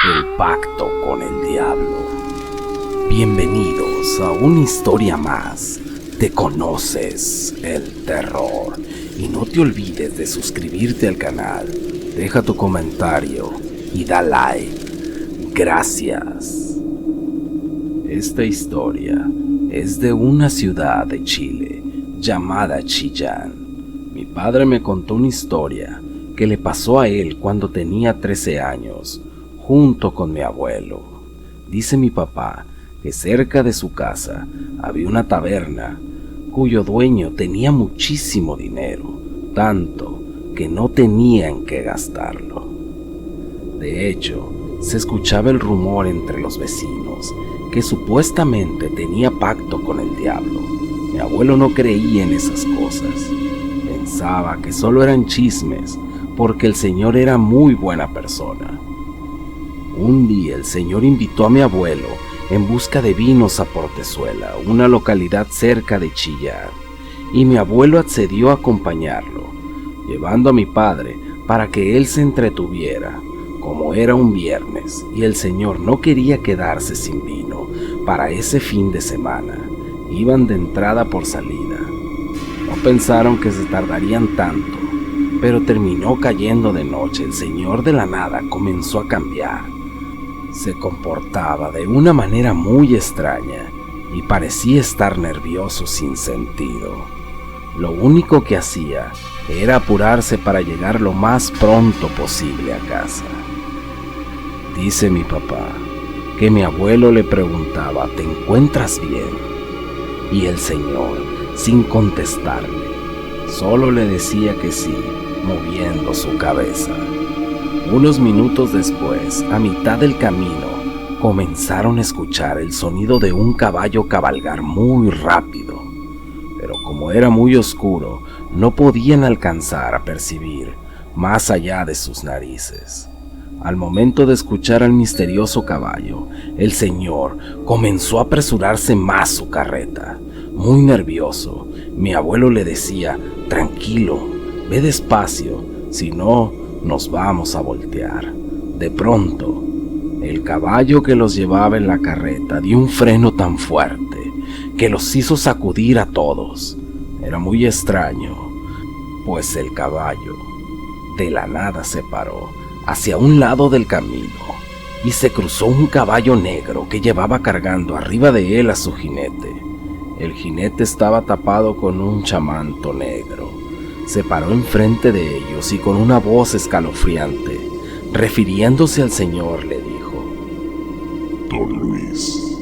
El pacto con el diablo. Bienvenidos a una historia más. Te conoces el terror. Y no te olvides de suscribirte al canal. Deja tu comentario y da like. Gracias. Esta historia es de una ciudad de Chile llamada Chillán. Mi padre me contó una historia que le pasó a él cuando tenía 13 años, junto con mi abuelo. Dice mi papá que cerca de su casa había una taberna cuyo dueño tenía muchísimo dinero, tanto que no tenía en qué gastarlo. De hecho, se escuchaba el rumor entre los vecinos que supuestamente tenía pacto con el diablo. Mi abuelo no creía en esas cosas. Pensaba que solo eran chismes porque el señor era muy buena persona. Un día el señor invitó a mi abuelo en busca de vinos a Portezuela, una localidad cerca de Chillán, y mi abuelo accedió a acompañarlo, llevando a mi padre para que él se entretuviera. Como era un viernes y el señor no quería quedarse sin vino para ese fin de semana, iban de entrada por salida. No pensaron que se tardarían tanto, pero terminó cayendo de noche. El señor de la nada comenzó a cambiar. Se comportaba de una manera muy extraña y parecía estar nervioso sin sentido. Lo único que hacía era apurarse para llegar lo más pronto posible a casa. Dice mi papá que mi abuelo le preguntaba: ¿te encuentras bien? Y el señor, sin contestarle, solo le decía que sí, moviendo su cabeza. Unos minutos después, a mitad del camino, comenzaron a escuchar el sonido de un caballo cabalgar muy rápido, pero como era muy oscuro, no podían alcanzar a percibir más allá de sus narices. Al momento de escuchar al misterioso caballo, el señor comenzó a apresurarse más su carreta. Muy nervioso, mi abuelo le decía: tranquilo, ve despacio, si no, nos vamos a voltear. De pronto, el caballo que los llevaba en la carreta dio un freno tan fuerte que los hizo sacudir a todos. Era muy extraño, pues el caballo de la nada se paró hacia un lado del camino y se cruzó un caballo negro que llevaba cargando arriba de él a su jinete. El jinete estaba tapado con un chamanto negro. Se paró enfrente de ellos y con una voz escalofriante, refiriéndose al señor, le dijo: Don Luis,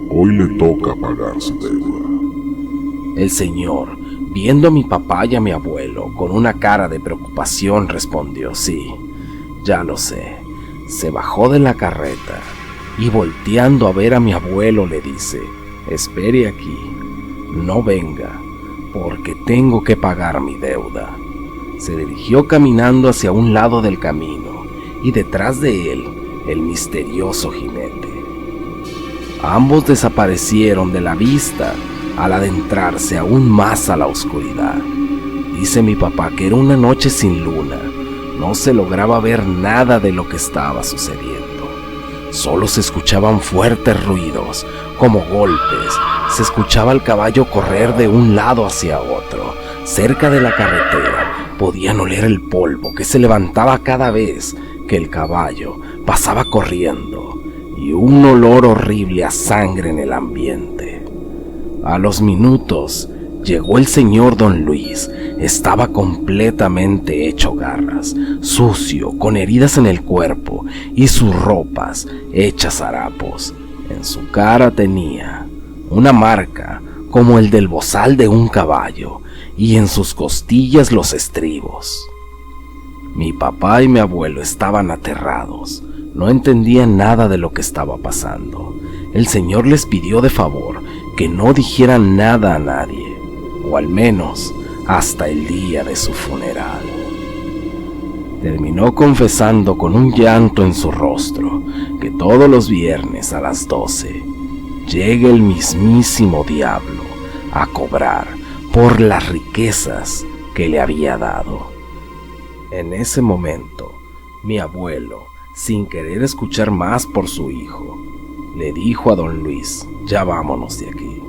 hoy le toca pagar su deuda. El señor, viendo a mi papá y a mi abuelo con una cara de preocupación, respondió: sí, ya lo sé. Se bajó de la carreta y, volteando a ver a mi abuelo, le dice: espere aquí, no venga, porque tengo que pagar mi deuda. Se dirigió caminando hacia un lado del camino y detrás de él el misterioso jinete. Ambos desaparecieron de la vista al adentrarse aún más a la oscuridad. Dice mi papá que era una noche sin luna. No se lograba ver nada de lo que estaba sucediendo. Solo se escuchaban fuertes ruidos, como golpes. Se escuchaba al caballo correr de un lado hacia otro. Cerca de la carretera podían oler el polvo que se levantaba cada vez que el caballo pasaba corriendo, y un olor horrible a sangre en el ambiente. A los minutos llegó el señor Don Luis. Estaba completamente hecho garras, sucio, con heridas en el cuerpo y sus ropas hechas harapos. En su cara tenía una marca como el del bozal de un caballo y en sus costillas los estribos. Mi papá y mi abuelo estaban aterrados. No entendían nada de lo que estaba pasando. El señor les pidió de favor que no dijeran nada a nadie, o al menos hasta el día de su funeral. Terminó confesando con un llanto en su rostro que todos los viernes a las 12 llega el mismísimo diablo a cobrar por las riquezas que le había dado. En ese momento, mi abuelo sin querer escuchar más por su hijo, le dijo a don Luis: ya vámonos de aquí.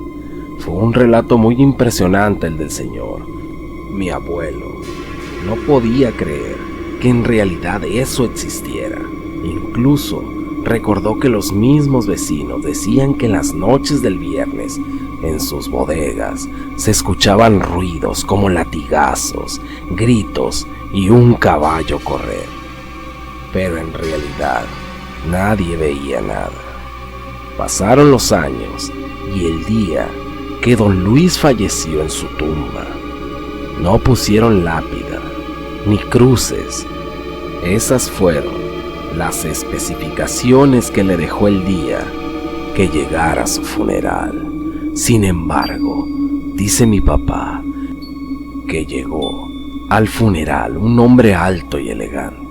Fue un relato muy impresionante el del señor. Mi abuelo no podía creer que en realidad eso existiera. Incluso recordó que los mismos vecinos decían que en las noches del viernes en sus bodegas se escuchaban ruidos como latigazos, gritos y un caballo correr. Pero en realidad nadie veía nada. Pasaron los años y el día que don Luis falleció en su tumba, no pusieron lápida ni cruces. Esas fueron las especificaciones que le dejó el día que llegara su funeral. Sin embargo, dice mi papá que llegó al funeral un hombre alto y elegante.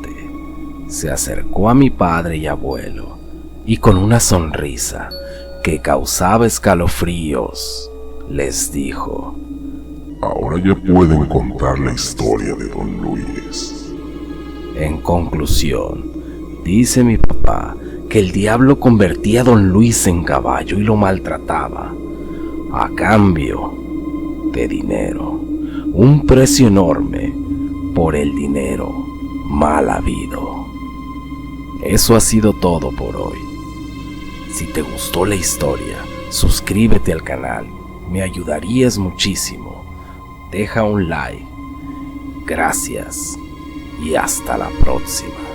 Se acercó a mi padre y abuelo y con una sonrisa que causaba escalofríos les dijo: ahora ya pueden contar la historia de don Luis. En conclusión, dice mi papá que el diablo convertía a don Luis en caballo y lo maltrataba a cambio de dinero, un precio enorme por el dinero mal habido. Eso ha sido todo por hoy. Si te gustó la historia, suscríbete al canal, me ayudarías muchísimo. Deja un like. Gracias y hasta la próxima.